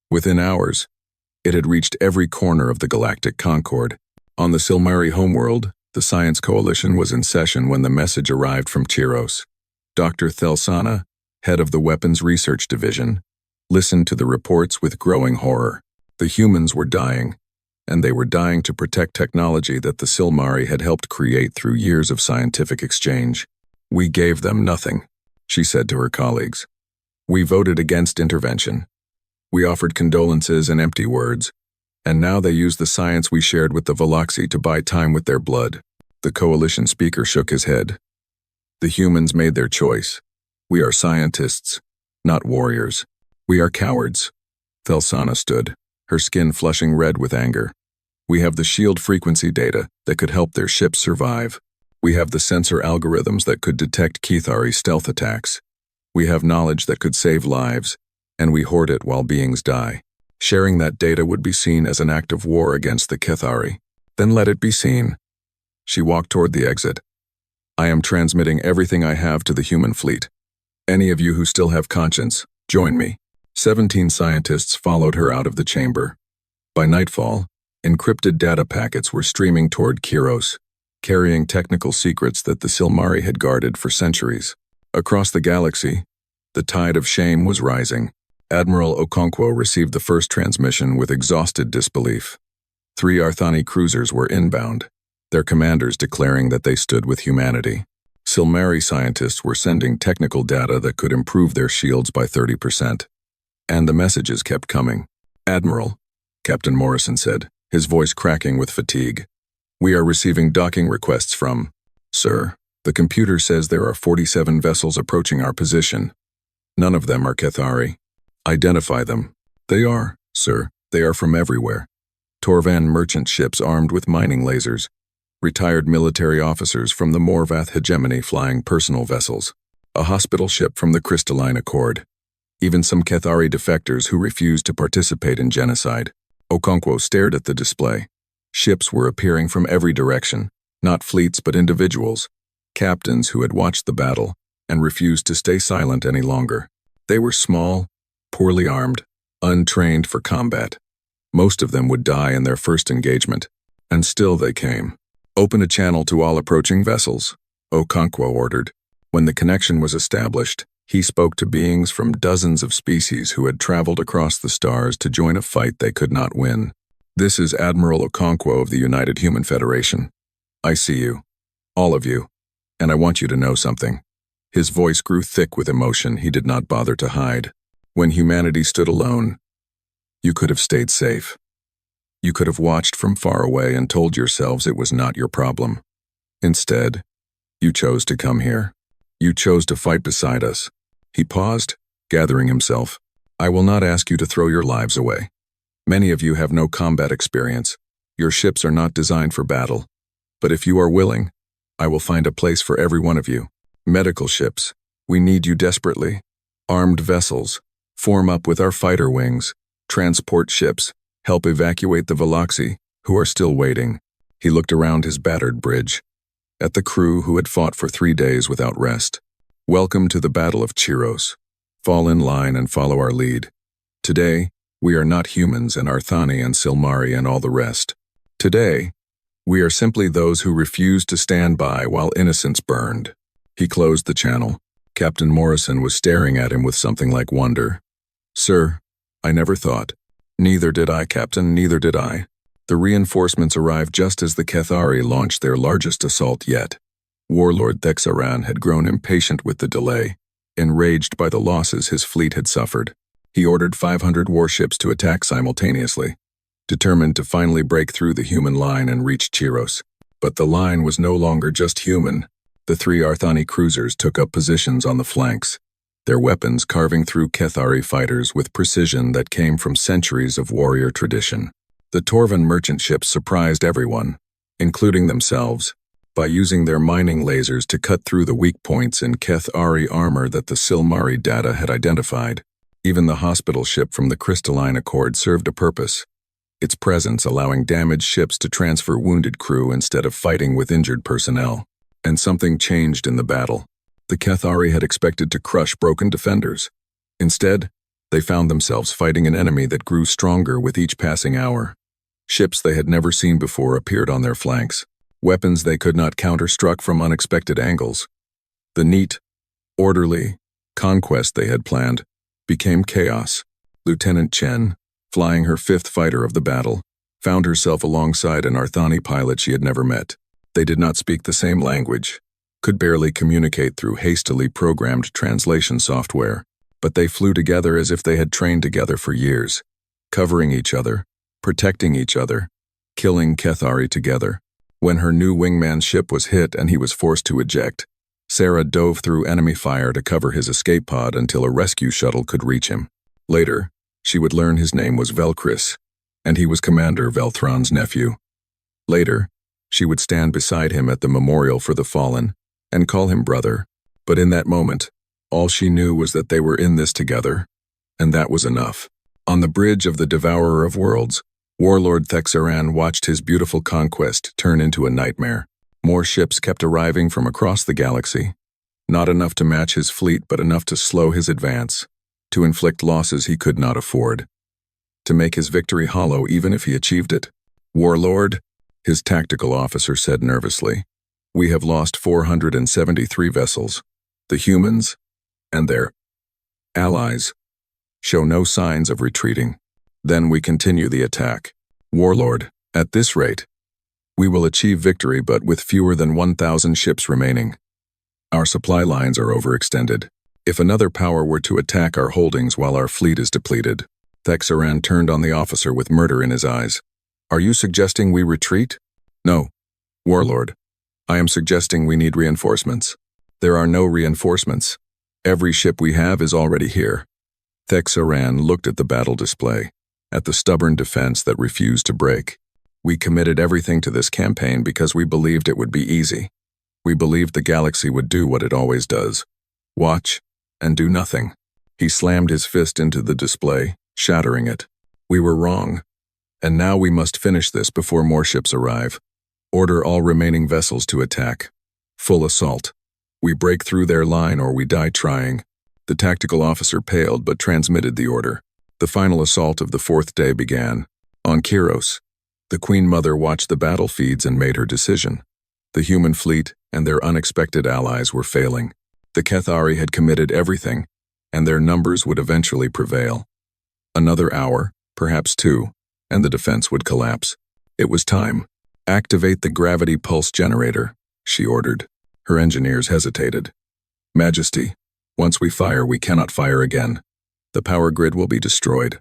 Speaker 1: Within hours, it had reached every corner of the Galactic Concord. On the Silmari homeworld, the Science Coalition was in session when the message arrived from Chiros. Dr. Thelsana, head of the Weapons Research Division, listened to the reports with growing horror. The humans were dying, and they were dying to protect technology that the Silmari had helped create through years of scientific exchange. We gave them nothing, she said to her colleagues. We voted against intervention. We offered condolences and empty words, and now they use the science we shared with the Veloxy to buy time with their blood. The coalition speaker shook his head. The humans made their choice. We are scientists, not warriors. We are cowards. Thelsana stood, her skin flushing red with anger. We have the shield frequency data that could help their ships survive. We have the sensor algorithms that could detect Kethari stealth attacks. We have knowledge that could save lives, and we hoard it while beings die. Sharing that data would be seen as an act of war against the Kethari. Then let it be seen. She walked toward the exit. I am transmitting everything I have to the human fleet. Any of you who still have conscience, join me. 17 scientists followed her out of the chamber. By nightfall, encrypted data packets were streaming toward Kiros, carrying technical secrets that the Silmari had guarded for centuries. Across the galaxy, the tide of shame was rising. Admiral Okonkwo received the first transmission with exhausted disbelief. 3 Arthani cruisers were inbound, their commanders declaring that they stood with humanity. Silmari scientists were sending technical data that could improve their shields by 30%. And the messages kept coming. Admiral, Captain Morrison said, his voice cracking with fatigue. We are receiving docking requests from... Sir, the computer says there are 47 vessels approaching our position. None of them are Kethari. Identify them. They are, sir. They are from everywhere. Torvan merchant ships armed with mining lasers. Retired military officers from the Morvath hegemony flying personal vessels. A hospital ship from the Crystalline Accord. Even some Kethari defectors who refused to participate in genocide. Okonkwo stared at the display. Ships were appearing from every direction, not fleets but individuals, captains who had watched the battle and refused to stay silent any longer. They were small, poorly armed, untrained for combat. Most of them would die in their first engagement, and still they came. Open a channel to all approaching vessels, Okonkwo ordered. When the connection was established, he spoke to beings from dozens of species who had traveled across the stars to join a fight they could not win. This is Admiral Okonkwo of the United Human Federation. I see you, all of you, and I want you to know something. His voice grew thick with emotion he did not bother to hide. When humanity stood alone, you could have stayed safe. You could have watched from far away and told yourselves it was not your problem. Instead, you chose to come here. You chose to fight beside us. He paused, gathering himself. I will not ask you to throw your lives away. Many of you have no combat experience. Your ships are not designed for battle. But if you are willing, I will find a place for every one of you. Medical ships, we need you desperately. Armed vessels, form up with our fighter wings. Transport ships, help evacuate the Veloxy, who are still waiting. He looked around his battered bridge, at the crew who had fought for 3 days without rest. Welcome to the Battle of Chiros. Fall in line and follow our lead. Today, we are not humans and Arthani and Silmari and all the rest. Today, we are simply those who refused to stand by while innocence burned. He closed the channel. Captain Morrison was staring at him with something like wonder. Sir, I never thought. Neither did I, Captain, neither did I. The reinforcements arrived just as the Kethari launched their largest assault yet. Warlord Thexaran had grown impatient with the delay, enraged by the losses his fleet had suffered. He ordered 500 warships to attack simultaneously, determined to finally break through the human line and reach Chiros. But the line was no longer just human. The 3 Arthani cruisers took up positions on the flanks, their weapons carving through Kethari fighters with precision that came from centuries of warrior tradition. The Torvan merchant ships surprised everyone, including themselves, by using their mining lasers to cut through the weak points in Kethari armor that the Silmari data had identified. Even the hospital ship from the Crystalline Accord served a purpose, its presence allowing damaged ships to transfer wounded crew instead of fighting with injured personnel. And something changed in the battle. The Kethari had expected to crush broken defenders. Instead, they found themselves fighting an enemy that grew stronger with each passing hour. Ships they had never seen before appeared on their flanks. Weapons they could not counter struck from unexpected angles. The neat, orderly conquest they had planned became chaos. Lieutenant Chen, flying her 5th fighter of the battle, found herself alongside an Arthani pilot she had never met. They did not speak the same language, could barely communicate through hastily programmed translation software, but they flew together as if they had trained together for years, covering each other, protecting each other, killing Kethari together. When her new wingman ship was hit and he was forced to eject, Sarah dove through enemy fire to cover his escape pod until a rescue shuttle could reach him. Later, she would learn his name was Velchris, and he was Commander Velthron's nephew. Later, she would stand beside him at the memorial for the fallen and call him brother, but in that moment, all she knew was that they were in this together, and that was enough. On the bridge of the Devourer of Worlds, Warlord Thexaran watched his beautiful conquest turn into a nightmare. More ships kept arriving from across the galaxy, not enough to match his fleet but enough to slow his advance, to inflict losses he could not afford, to make his victory hollow even if he achieved it. Warlord, his tactical officer said nervously, we have lost 473 vessels. The humans, and their allies, show no signs of retreating. Then we continue the attack. Warlord, at this rate, we will achieve victory but with fewer than 1,000 ships remaining. Our supply lines are overextended. If another power were to attack our holdings while our fleet is depleted. Thexaran turned on the officer with murder in his eyes. Are you suggesting we retreat? No, Warlord. I am suggesting we need reinforcements. There are no reinforcements. Every ship we have is already here. Thexaran looked at the battle display, at the stubborn defense that refused to break. We committed everything to this campaign because we believed it would be easy. We believed the galaxy would do what it always does. Watch and do nothing. He slammed his fist into the display, shattering it. We were wrong. And now we must finish this before more ships arrive. Order all remaining vessels to attack. Full assault. We break through their line or we die trying. The tactical officer paled but transmitted the order. The final assault of the 4th day began. On Chiros, the Queen Mother watched the battle feeds and made her decision. The human fleet and their unexpected allies were failing. The Kethari had committed everything, and their numbers would eventually prevail. Another hour, perhaps 2, and the defense would collapse. It was time. Activate the gravity pulse generator, she ordered. Her engineers hesitated. Majesty, once we fire, we cannot fire again. The power grid will be destroyed.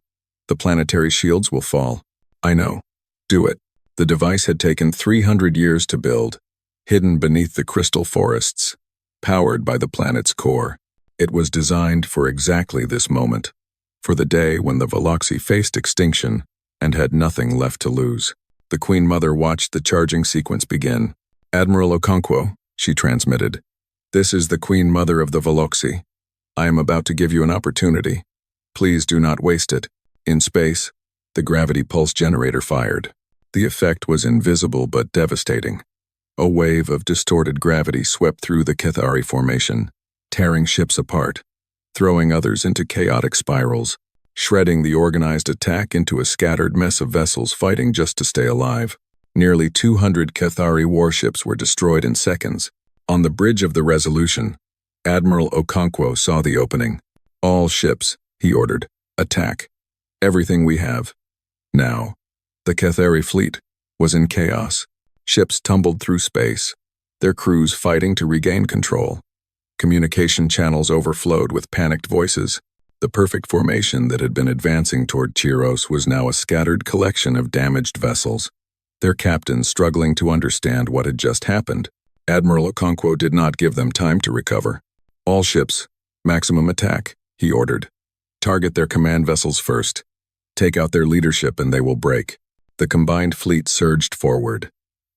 Speaker 1: The planetary shields will fall. I know. Do it. The device had taken 300 years to build, hidden beneath the crystal forests, powered by the planet's core. It was designed for exactly this moment, for the day when the Veloxi faced extinction and had nothing left to lose. The Queen Mother watched the charging sequence begin. Admiral Okonkwo, she transmitted. This is the Queen Mother of the Veloxi. I am about to give you an opportunity. Please do not waste it. In space, the gravity pulse generator fired. The effect was invisible but devastating. A wave of distorted gravity swept through the Cathari formation, tearing ships apart, throwing others into chaotic spirals, shredding the organized attack into a scattered mess of vessels fighting just to stay alive. Nearly 200 Cathari warships were destroyed in seconds. On the bridge of the Resolution, Admiral Okonkwo saw the opening. "All ships," he ordered. "Attack. Everything we have. Now." The Cathari fleet was in chaos. Ships tumbled through space, their crews fighting to regain control. Communication channels overflowed with panicked voices. The perfect formation that had been advancing toward Chiros was now a scattered collection of damaged vessels, their captains struggling to understand what had just happened. Admiral Okonkwo did not give them time to recover. "All ships, maximum attack," he ordered. "Target their command vessels first. Take out their leadership and they will break." The combined fleet surged forward.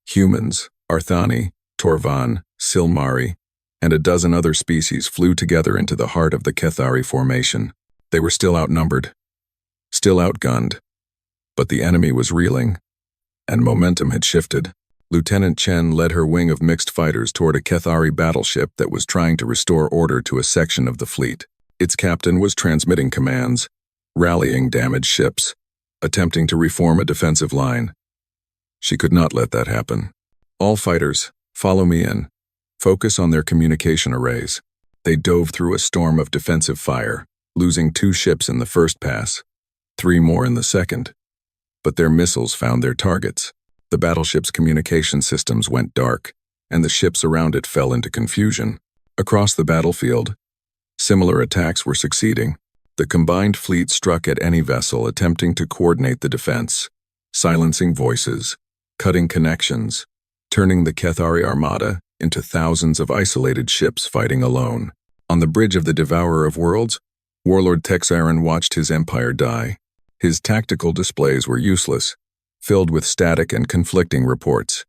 Speaker 1: Humans, Arthani, Torvan, Silmari, and a dozen other species flew together into the heart of the Cathari formation. They were still outnumbered, still outgunned, but the enemy was reeling, and momentum had shifted. Lieutenant Chen led her wing of mixed fighters toward a Cathari battleship that was trying to restore order to a section of the fleet. Its captain was transmitting commands, rallying damaged ships, attempting to reform a defensive line. She could not let that happen. "All fighters, follow me in. Focus on their communication arrays." They dove through a storm of defensive fire, losing 2 ships in the first pass, 3 more in the second. But their missiles found their targets. The battleship's communication systems went dark, and the ships around it fell into confusion. Across the battlefield, similar attacks were succeeding. The combined fleet struck at any vessel attempting to coordinate the defense, silencing voices, cutting connections, turning the Cathari armada into thousands of isolated ships fighting alone. On the bridge of the Devourer of Worlds, Warlord Texaron watched his empire die. His tactical displays were useless, filled with static and conflicting reports.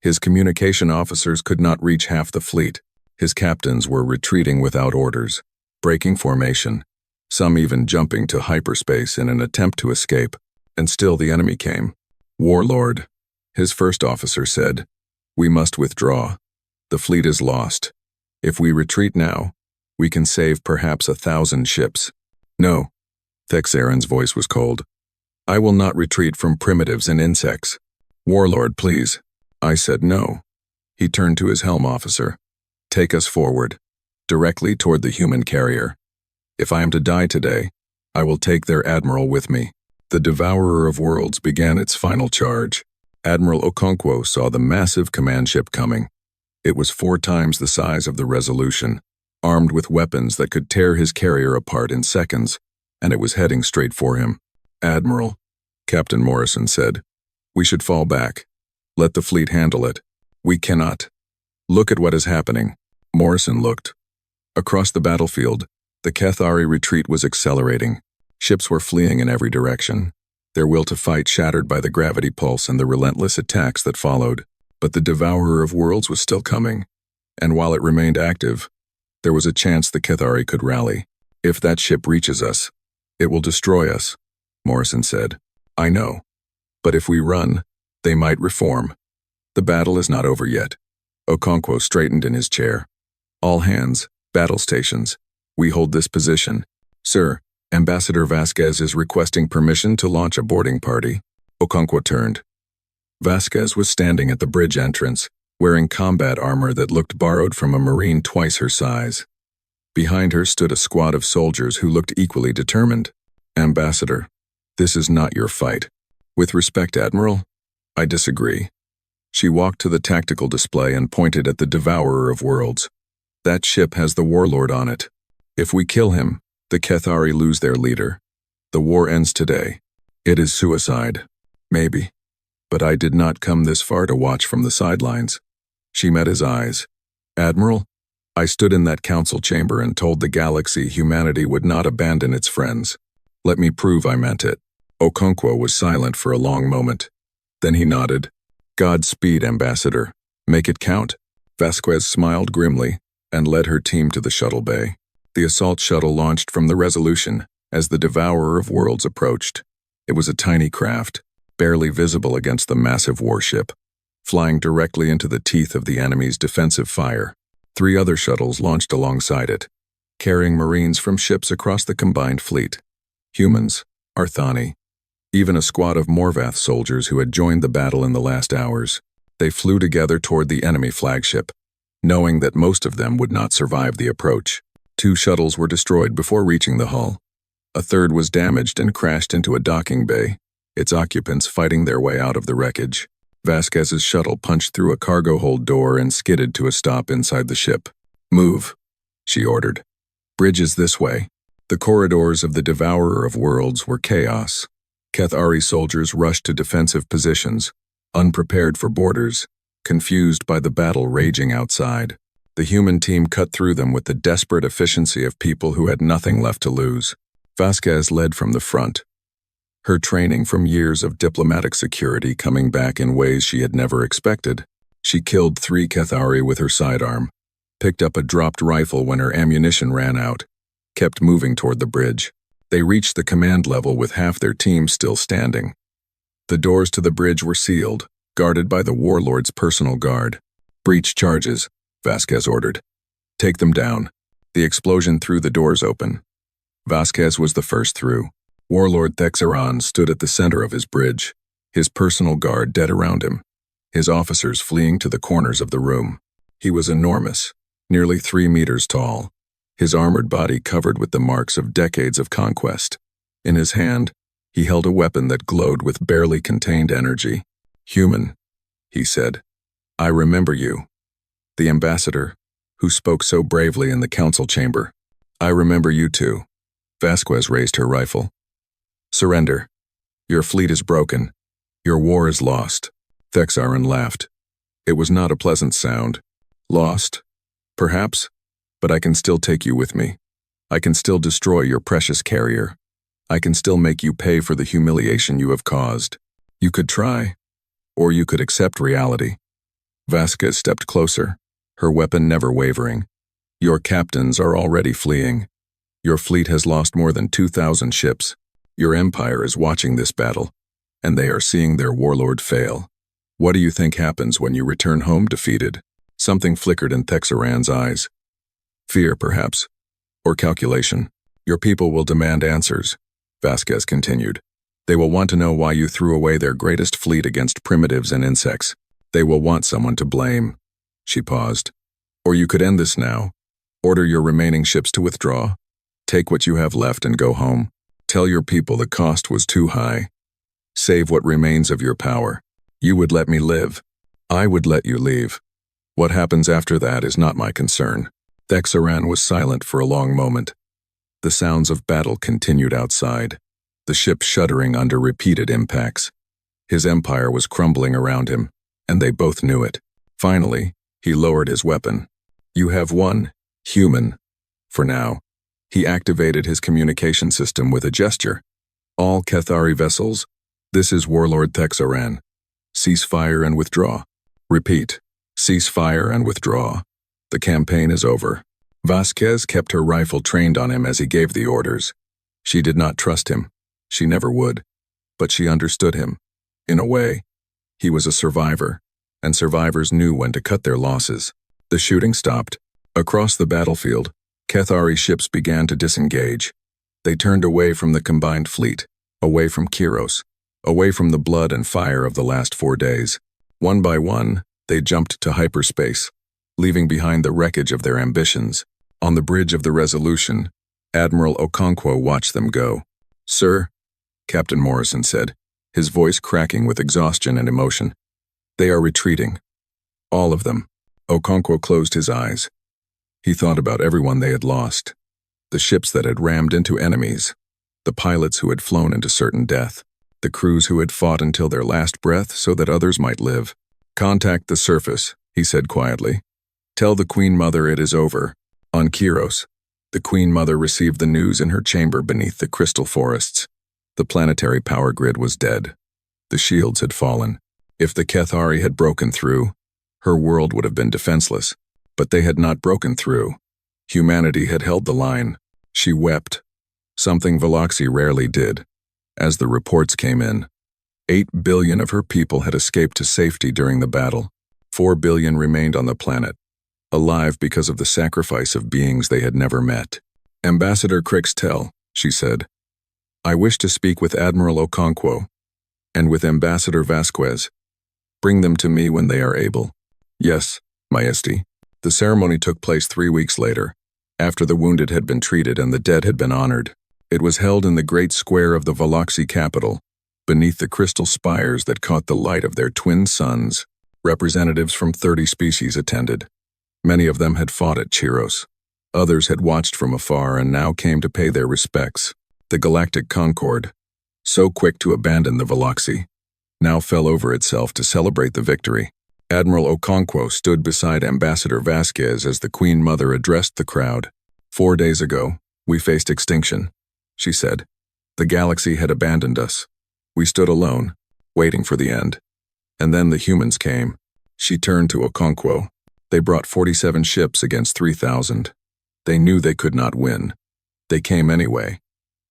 Speaker 1: His communication officers could not reach half the fleet. His captains were retreating without orders, breaking formation, some even jumping to hyperspace in an attempt to escape, and still the enemy came. "Warlord," his first officer said, "we must withdraw. The fleet is lost. If we retreat now, we can save perhaps 1,000 ships." "No." Texaron's voice was cold. "I will not retreat from primitives and insects." "Warlord, please." I said no. He turned to his helm officer. "Take us forward, directly toward the human carrier. If I am to die today, I will take their admiral with me." The Devourer of Worlds began its final charge. Admiral Okonkwo saw the massive command ship coming. It was 4 times the size of the Resolution, armed with weapons that could tear his carrier apart in seconds, and it was heading straight for him. "Admiral," Captain Morrison said, "we should fall back. Let the fleet handle it. We cannot. Look at what is happening." Morrison looked. Across the battlefield, the Cathari retreat was accelerating. Ships were fleeing in every direction, their will to fight shattered by the gravity pulse and the relentless attacks that followed. But the Devourer of Worlds was still coming, and while it remained active, there was a chance the Cathari could rally. "If that ship reaches us, it will destroy us," Morrison said. "I know. But if we run, they might reform. The battle is not over yet." Okonkwo straightened in his chair. "All hands, battle stations. We hold this position." "Sir, Ambassador Vasquez is requesting permission to launch a boarding party." Okonkwo turned. Vasquez was standing at the bridge entrance, wearing combat armor that looked borrowed from a Marine twice her size. Behind her stood a squad of soldiers who looked equally determined. "Ambassador, this is not your fight." "With respect, Admiral, I disagree." She walked to the tactical display and pointed at the Devourer of Worlds. "That ship has the Warlord on it. If we kill him, the Cathari lose their leader. The war ends today. It is suicide. Maybe. But I did not come this far to watch from the sidelines." She met his eyes. "Admiral, I stood in that council chamber and told the galaxy humanity would not abandon its friends. Let me prove I meant it." Okonkwo was silent for a long moment. Then he nodded. "Godspeed, Ambassador. Make it count." Vasquez smiled grimly and led her team to the shuttle bay. The assault shuttle launched from the Resolution as the Devourer of Worlds approached. It was a tiny craft, barely visible against the massive warship, flying directly into the teeth of the enemy's defensive fire. 3 other shuttles launched alongside it, carrying Marines from ships across the combined fleet. Humans, Arthani, even a squad of Morvath soldiers who had joined the battle in the last hours. They flew together toward the enemy flagship, knowing that most of them would not survive the approach. 2 shuttles were destroyed before reaching the hull. A third was damaged and crashed into a docking bay, its occupants fighting their way out of the wreckage. Vasquez's shuttle punched through a cargo hold door and skidded to a stop inside the ship. "Move," she ordered. "Bridges this way." The corridors of the Devourer of Worlds were chaos. Cathari soldiers rushed to defensive positions, unprepared for boarders, confused by the battle raging outside. The human team cut through them with the desperate efficiency of people who had nothing left to lose. Vasquez led from the front, her training from years of diplomatic security coming back in ways she had never expected. She killed 3 Cathari with her sidearm, picked up a dropped rifle when her ammunition ran out, kept moving toward the bridge. They reached the command level with half their team still standing. The doors to the bridge were sealed, guarded by the warlord's personal guard. "Breach charges," Vasquez ordered. "Take them down." The explosion threw the doors open. Vasquez was the first through. Warlord Thexaran stood at the center of his bridge, his personal guard dead around him, his officers fleeing to the corners of the room. He was enormous, nearly 3 meters tall, his armored body covered with the marks of decades of conquest. In his hand, he held a weapon that glowed with barely contained energy. "Human," he said, "I remember you. The ambassador, who spoke so bravely in the council chamber. I remember you too." Vasquez raised her rifle. "Surrender. Your fleet is broken. Your war is lost." Thexaran laughed. It was not a pleasant sound. "Lost? Perhaps, but I can still take you with me. I can still destroy your precious carrier. I can still make you pay for the humiliation you have caused. You could try, or you could accept reality." Vasquez stepped closer, her weapon never wavering. "Your captains are already fleeing. Your fleet has lost more than 2,000 ships. Your empire is watching this battle, and they are seeing their warlord fail. What do you think happens when you return home defeated?" Something flickered in Thexaran's eyes. "Fear, perhaps, or calculation. Your people will demand answers," Vasquez continued. "They will want to know why you threw away their greatest fleet against primitives and insects. They will want someone to blame." She paused. "Or you could end this now. Order your remaining ships to withdraw. Take what you have left and go home. Tell your people the cost was too high. Save what remains of your power. You would let me live. I would let you leave. What happens after that is not my concern." Thexaran was silent for a long moment. The sounds of battle continued outside, the ship shuddering under repeated impacts. His empire was crumbling around him, and they both knew it. Finally, he lowered his weapon. "You have won, human. For now." He activated his communication system with a gesture. "All Cathari vessels, this is Warlord Thexaran. Cease fire and withdraw. Repeat, cease fire and withdraw. The campaign is over." Vasquez kept her rifle trained on him as he gave the orders. She did not trust him. She never would. But she understood him. In a way, he was a survivor, and survivors knew when to cut their losses. The shooting stopped. Across the battlefield, Cathari ships began to disengage. They turned away from the combined fleet, away from Kiros, away from the blood and fire of the last 4 days. One by one, they jumped to hyperspace, leaving behind the wreckage of their ambitions. On the bridge of the Resolution, Admiral Okonkwo watched them go. "Sir," Captain Morrison said, his voice cracking with exhaustion and emotion. "They are retreating. All of them." Okonkwo closed his eyes. He thought about everyone they had lost, the ships that had rammed into enemies, the pilots who had flown into certain death, the crews who had fought until their last breath so that others might live. "Contact the surface," he said quietly. "Tell the Queen Mother it is over." On Kiros, the Queen Mother received the news in her chamber beneath the crystal forests. The planetary power grid was dead. The shields had fallen. If the Cathari had broken through, her world would have been defenseless. But they had not broken through. Humanity had held the line. She wept, something Veloxi rarely did, as the reports came in. 8 billion of her people had escaped to safety during the battle. 4 billion remained on the planet, alive because of the sacrifice of beings they had never met. "Ambassador Crixtel," she said, "I wish to speak with Admiral Okonkwo and with Ambassador Vasquez. Bring them to me when they are able." "Yes, Majesty." The ceremony took place 3 weeks later, after the wounded had been treated and the dead had been honored. It was held in the great square of the Valoxy capital, beneath the crystal spires that caught the light of their twin suns. Representatives from 30 species attended. Many of them had fought at Chiros. Others had watched from afar and now came to pay their respects. The Galactic Concord, so quick to abandon the Valoxy, now fell over itself to celebrate the victory. Admiral Okonkwo stood beside Ambassador Vasquez as the Queen Mother addressed the crowd. 4 days ago, we faced extinction, she said. The galaxy had abandoned us. We stood alone, waiting for the end. And then the humans came. She turned to Okonkwo. They brought 47 ships against 3,000. They knew they could not win. They came anyway.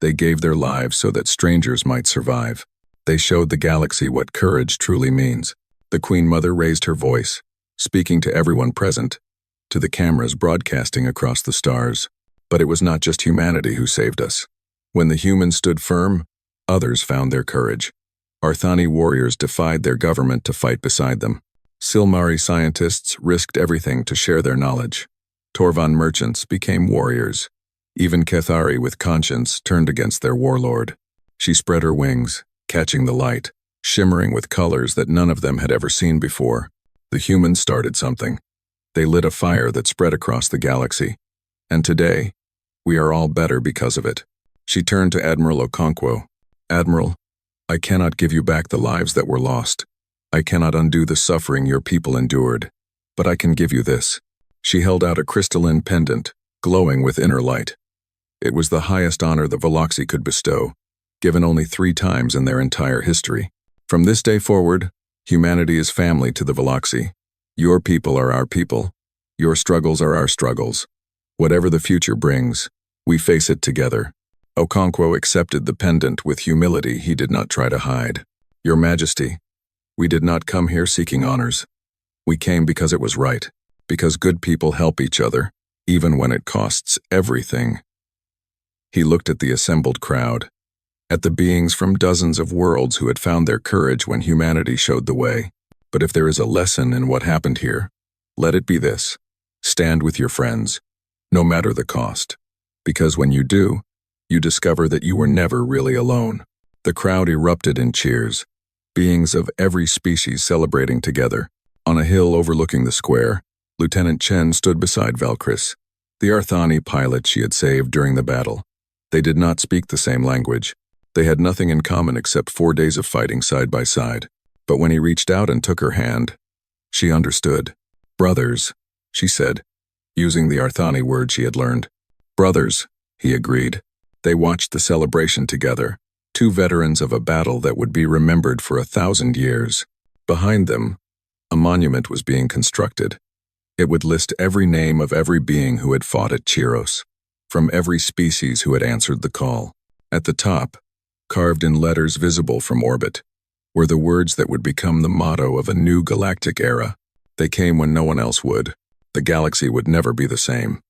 Speaker 1: They gave their lives so that strangers might survive. They showed the galaxy what courage truly means. The Queen Mother raised her voice, speaking to everyone present, to the cameras broadcasting across the stars. But it was not just humanity who saved us. When the humans stood firm, others found their courage. Arthani warriors defied their government to fight beside them. Silmari scientists risked everything to share their knowledge. Torvan merchants became warriors. Even Kethari with conscience turned against their warlord. She spread her wings, catching the light, shimmering with colors that none of them had ever seen before. The humans started something. They lit a fire that spread across the galaxy. And today, we are all better because of it. She turned to Admiral Okonkwo. "Admiral, I cannot give you back the lives that were lost. I cannot undo the suffering your people endured. But I can give you this." She held out a crystalline pendant, glowing with inner light. It was the highest honor the Valoxy could bestow, given only 3 times in their entire history. From this day forward, humanity is family to the Valoxy. Your people are our people. Your struggles are our struggles. Whatever the future brings, we face it together. Okonkwo accepted the pendant with humility he did not try to hide. "Your Majesty, we did not come here seeking honors. We came because it was right, because good people help each other, even when it costs everything." He looked at the assembled crowd, at the beings from dozens of worlds who had found their courage when humanity showed the way. "But if there is a lesson in what happened here, let it be this: stand with your friends, no matter the cost. Because when you do, you discover that you were never really alone." The crowd erupted in cheers, beings of every species celebrating together. On a hill overlooking the square, Lieutenant Chen stood beside Valkyris, the Arthani pilot she had saved during the battle. They did not speak the same language. They had nothing in common except 4 days of fighting side by side. But when he reached out and took her hand, she understood. "Brothers," she said, using the Arthani word she had learned. "Brothers," he agreed. They watched the celebration together, 2 veterans of a battle that would be remembered for 1,000 years. Behind them, a monument was being constructed. It would list every name of every being who had fought at Chiros, from every species who had answered the call. At the top, carved in letters visible from orbit, were the words that would become the motto of a new galactic era. They came when no one else would. The galaxy would never be the same.